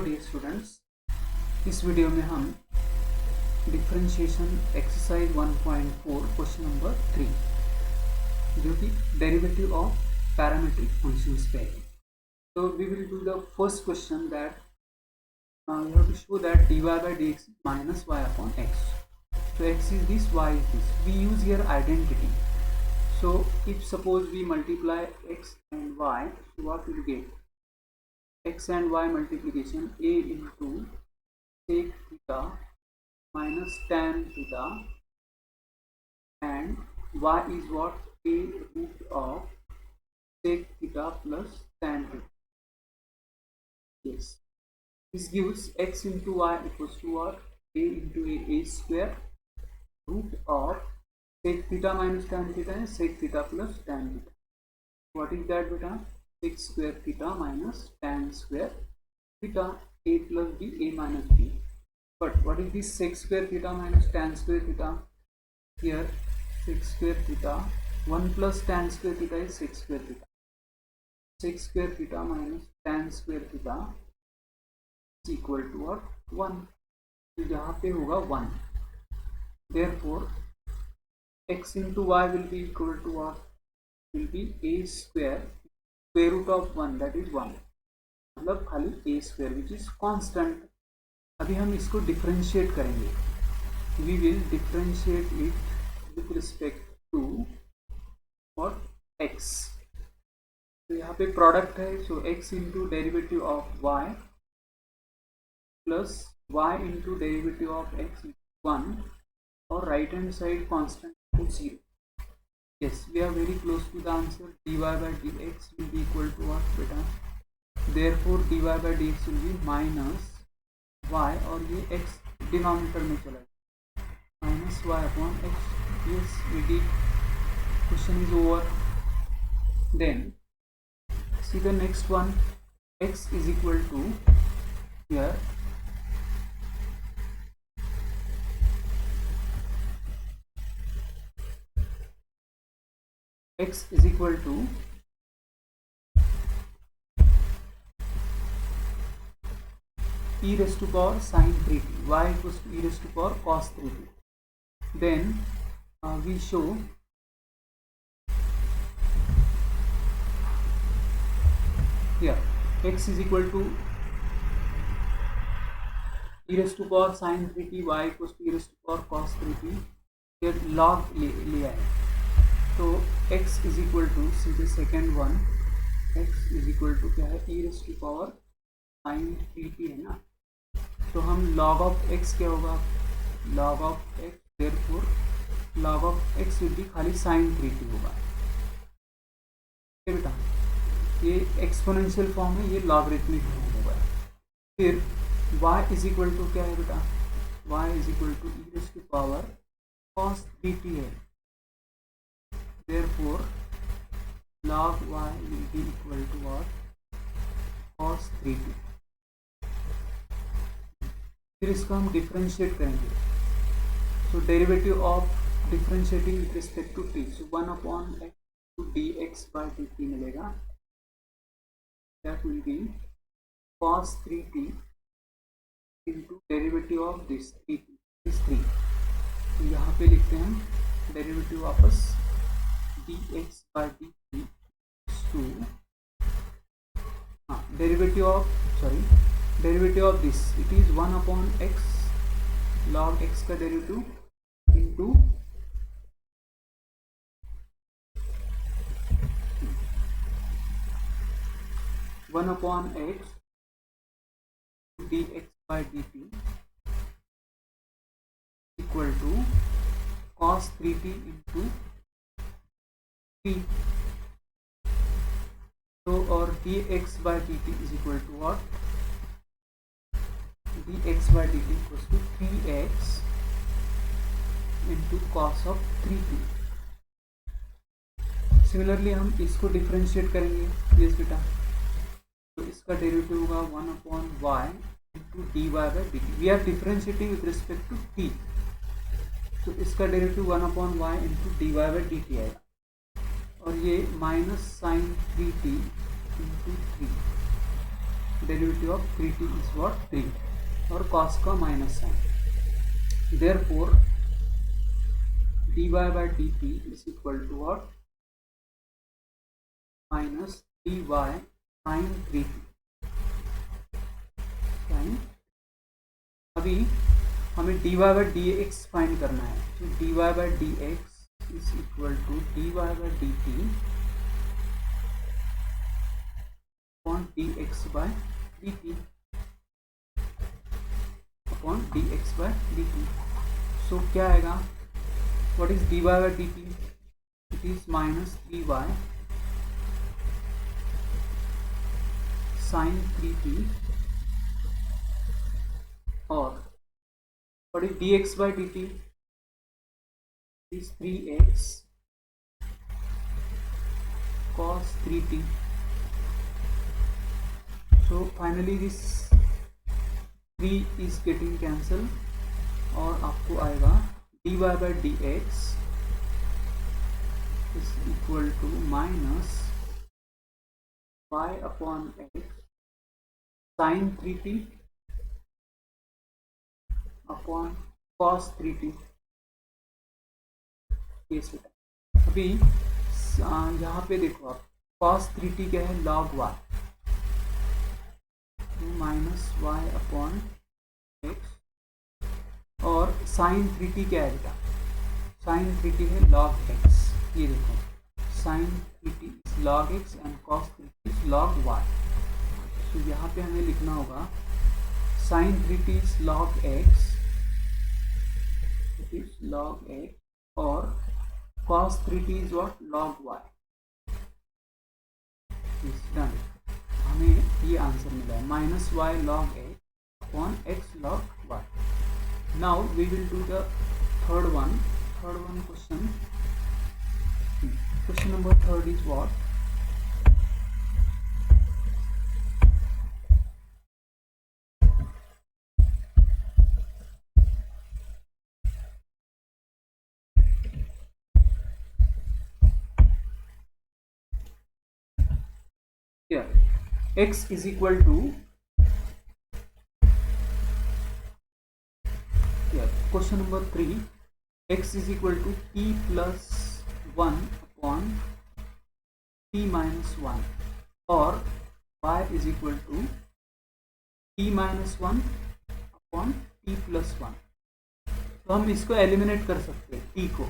Hello dear students, इस video में हम डिफरेंशिएशन एक्सरसाइज 1.4 क्वेश्चन नंबर 3 जो कि डेरिवेटिव ऑफ पैरामीट्रिक फंक्शंस पे है. तो we will do the first question that you have to show that dy by dx is minus y upon x. So x is this, y is this. We use here identity. So if suppose we multiply x and y, so what will get? X and y multiplication a into sec theta minus tan theta, and y is what? A root of sec theta plus tan theta. Yes, this gives x into y equals to what? A into a square root of sec theta minus tan theta and sec theta plus tan theta. What is that, beta? Sec square theta minus tan square theta, a plus b, a minus b. But what is this sec square theta minus tan square theta? Here sec square theta 1 plus tan square theta is sec square theta. Sec square theta minus tan square theta is equal to what? 1. तो यहाँ पे होगा 1. Therefore x into y will be equal to what? Will be a square root of 1, that is 1. मतलब खाली a square which is constant. अभी हम इसको differentiate करेंगे. We will differentiate it with respect to और x. तो यहाँ पे प्रोडक्ट है, so x into derivative of y plus y into derivative of x 1 और right hand side constant to 0. Yes, we are very close to the answer. dy by dx will be equal to what, beta? Therefore dy by dx will be minus y, और ये x denominator में चला जाए, minus y upon x. Yes, we did. Question is over. Then see the next one. X is equal to here x is equal to e raised to power sin 3t, y equals to e raised to power cos 3t. Then we show here x is equal to e raised to power sin 3t, y equals to e raised to power cos 3t. here log लिया है, तो x is equal to सीधे second one, x is equal to क्या है? E raise to power sine 3t है ना. तो हम log ऑफ x क्या होगा? log of x, therefore log of x will be खाली साइन 3t होगा. बेटा ये एक्सपोनेंशियल फॉर्म है, ये लॉगरिथमिक फॉर्म होगा. फिर y इज इक्वल टू क्या है बेटा? y is equal to e raise to power cos 3t है. Therefore log y will be equal to what? cos 3t. फिर इसको हम डिफरेंशिएट करेंगे. So derivative of differentiating with respect to t, so 1 upon x to dx by dt मिलेगा. That will be cos 3t into derivative of this 3. तो यहाँ पे लिखते हैं डेरिवेटिव वापस dx by dt to derivative of this, it is 1 upon x log x का derivative into one upon x dx by dt equal to cos 3t into t. तो और dx by dt is equal to what? dx by dt equals to 3x into cos of 3t. Similarly हम इसको differentiate करेंगे. Yes बेटा, तो इसका derivative होगा 1 upon y into dy by dt. We are differentiating with respect to t, तो इसका derivative 1 upon y into dy by dt आएगा, और ये minus sine 3t into 3. derivative of 3t is what? 3, और cos का minus sign. Therefore dy by dt is equal to what? Minus 3y sin 3t. अभी हमें dy by dx find करना है. तो dy by dx is equal to dy by dt upon dx by dt upon dx by dt. So क्या आएगा? What is dy by dt? It is minus 3y sin 3t, और what is dx by dt? It is 3x cos 3t. So finally this 3 is getting cancelled, और आपको आएगा dy by dx is equal to minus y upon x sin 3t upon cos 3t. yes बेटा. अभी यहाँ पे देखो आप, cos 3t क्या है? log y, minus y upon x, और sin 3t क्या है बेटा? sin 3t है log x. ये देखो, sin 3t is log x and cos 3t is log y. तो यहाँ पे हमें लिखना होगा sin 3t is log x, it is log x, और cos 3t is what? log y. is done. हमें ये आंसर मिला है minus y log x upon x log y. Now we will do the third one question. Question number 3 is what? Here x is equal to, here question number 3, x is equal to t plus 1 upon t minus 1, और y is equal to t minus 1 upon t plus 1. तो हम इसको eliminate कर सकते हैं t को.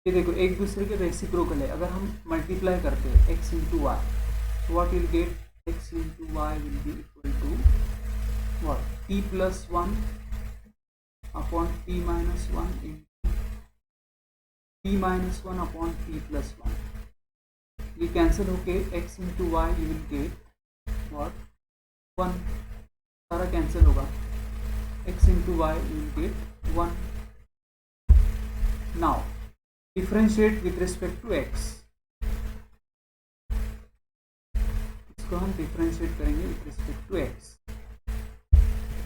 ये देखो एक दूसरे के रेसिप्रोकल है. अगर हम मल्टीप्लाई करते हैं x into y, so what will get? x into y will be equal to what? t plus 1 upon t minus 1 into t minus 1 upon t plus 1. ये कैंसिल होके x into y you will get what? 1. सारा cancel होगा. x into y you will get 1. Now differentiate with respect to x. इसको हम differentiate करेंगे with respect to x.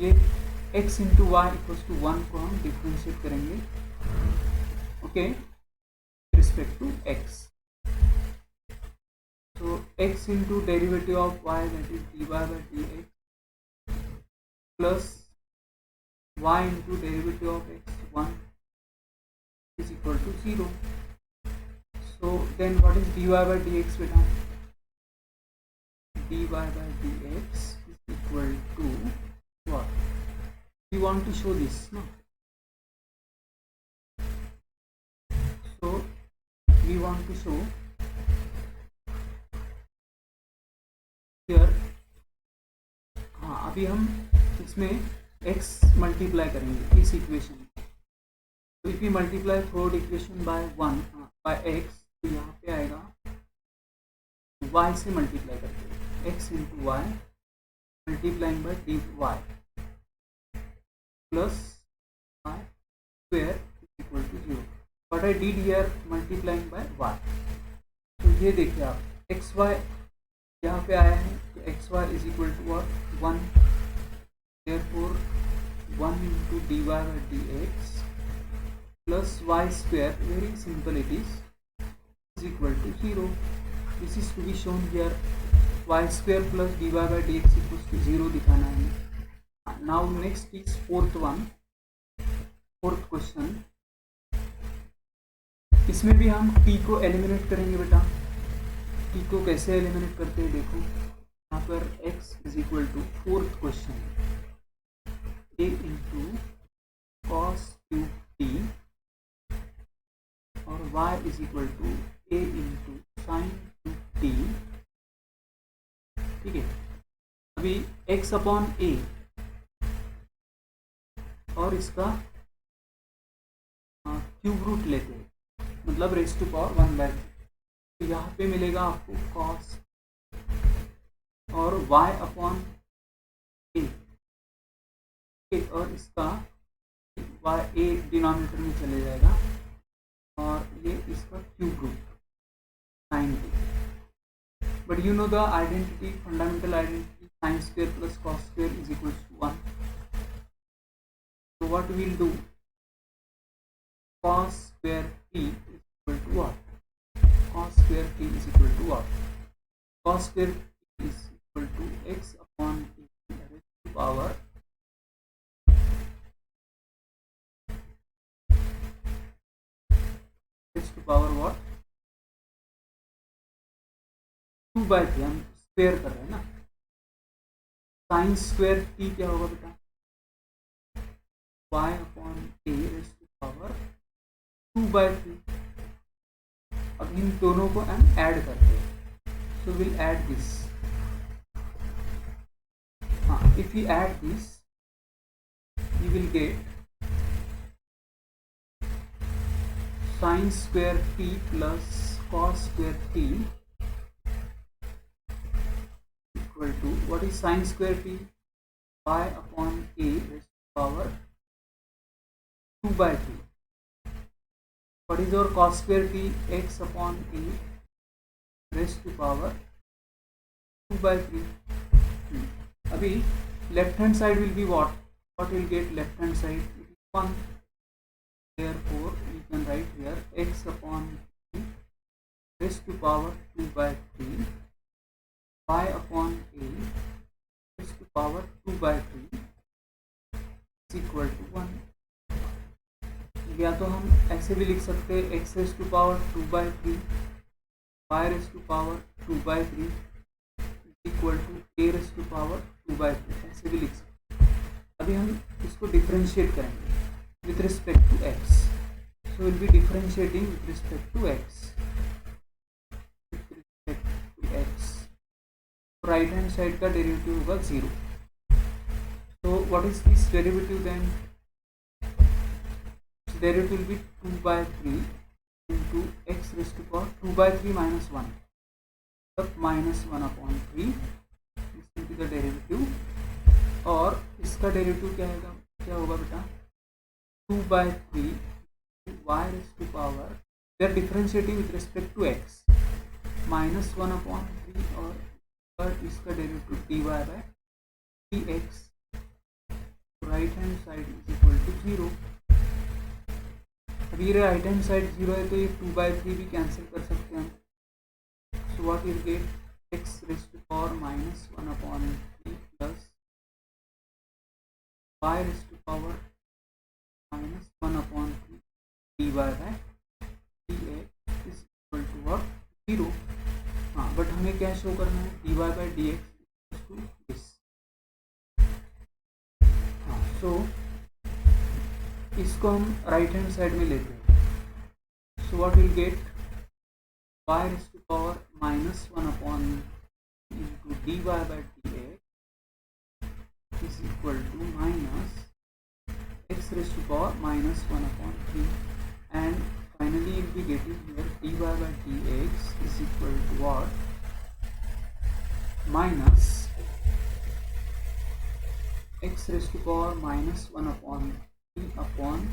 ये x into y equals to 1 को हम differentiate करेंगे, okay, respect to x. तो x into derivative of y that is dy by dx plus y into derivative of x 1 is equal to 0. So then what is dy by dx beta? dy by dx is equal to what? We want to show this, no? So we want to show here. हाँ, अभी हम इसमें x multiply करेंगे इस equation. तो if you multiply third equation by 1 by x, तो यहाँ पे आएगा y से मल्टीप्लाई करते हैं x into y multiplying by dy plus y square is equal to 0. What I did here, multiplying by y. तो ये देखिए आप x y यहाँ पे आया है, तो x y is equal to what? 1. Therefore 1 into dy by dx plus y square, very simple it is equal to 0. This is to be shown here y square plus d y by d x equals to 0 दिखाना है। Now next is fourth question. इसमें भी हम t को eliminate करेंगे बेटा। t को कैसे एलिमिनेट करते हैं देखो, यहाँ पर x is equal to fourth question a into cos cube t और y is equal to a into sine cube t। ठीक है, अभी x अपॉन a और इसका क्यूब रूट लेते हैं, मतलब रेस टू पावर 1/3। तो यहाँ पे मिलेगा आपको कॉस और y अपॉन a, और इसका y a डिनोमिनेटर में चले जाएगा और ये इसका cube root sine t। But you know the identity, fundamental identity, sine square plus cos square is equal to 1। So what we will do, cos square t is equal to what? Cos square t is equal to what? Cos square t is equal to x upon e raised to power what? 2/3। हम square कर रहे हैं ना। Sine square t क्या होगा बेटा? y upon a raise to power 2/3। अब इन दोनों को हम ऐड करते हैं, so will add this. If you add this you will get sin square t plus cos square t equal to, what is sin square t? y upon a raised to power 2/3. What is our cos square t? x upon a raised to power 2/3. अभी left hand side will be what? What will get left hand side? It is 1. Therefore you can write here x upon a raised to power 2/3 y upon a raised to power 2/3 is equal to 1. या तो हम ऐसे भी लिख सकते हैं x raised to power 2/3 y raised to power 2/3 is equal to a raised to power 2/3, ऐसे भी लिख सकते हैं। अभी हम इसको डिफरेंशिएट करेंगे with respect to x, so we'll be differentiating with respect to x. Right hand side का डेरिवेटिव होगा 0। so what is this derivative then? Derivative will be 2/3 into x raised to power 2/3 minus 1, minus 1 upon 3, this will be the derivative। और इसका derivative क्या होगा बेटा? 2/3 y raised to power, we are differentiating with respect to x, minus 1 upon 3 और इसका derivative dy by dx, right hand side is equal to 0। अब ये right hand side 0 है तो ये 2/3 भी कैंसिल कर सकते हैं हम। So what will get x raised to power minus 1 upon 3 plus y raised to power minus 1 upon 3 dy by dx is equal to what? 0। हाँ, बट हमें क्या शो करना है? dy by dx equal to this. हाँ, so इसको हम right hand side में लेते हैं। So what will get? y raised to power minus 1 upon into dy by dx is equal to minus x raised to power minus 1 upon 3, and finally you'll be getting here dy by dx is equal to what? Minus x raised to power minus 1 upon 3 upon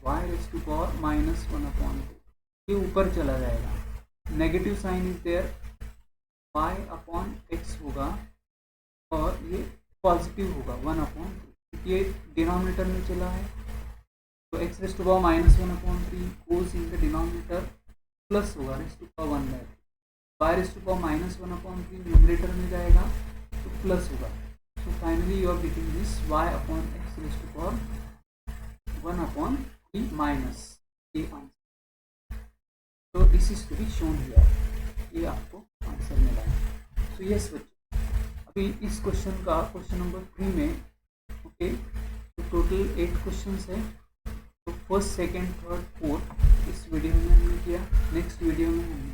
y raised to power minus 1 upon 2। ये ऊपर चला जाएगा, negative sign is there, y upon x होगा और ये positive होगा 1 upon 3, ये denominator में चला है तो x raise to power minus 1 upon 3 goes in the denominator, plus होगा raise to power 1/3। y raise to power -1/3 numerator में जाएगा तो प्लस होगा. So finally you are getting this y upon x raise to power 1/3 minus ये answer. तो this is to be shown here. ये आपको answer मिला है. सो यस बच्चों, अभी इस क्वेश्चन का क्वेश्चन नंबर 3 में ओके तो टोटल 8 क्वेश्चन है. तो फर्स्ट, सेकेंड, थर्ड, फोर्थ इस वीडियो में हमने किया. नेक्स्ट वीडियो में हम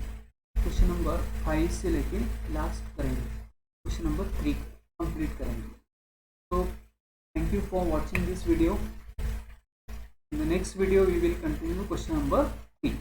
क्वेश्चन नंबर 5 से लेके लास्ट करेंगे, क्वेश्चन नंबर 3 कंप्लीट करेंगे. तो thank you for watching this video. In the next video we will continue question number 3.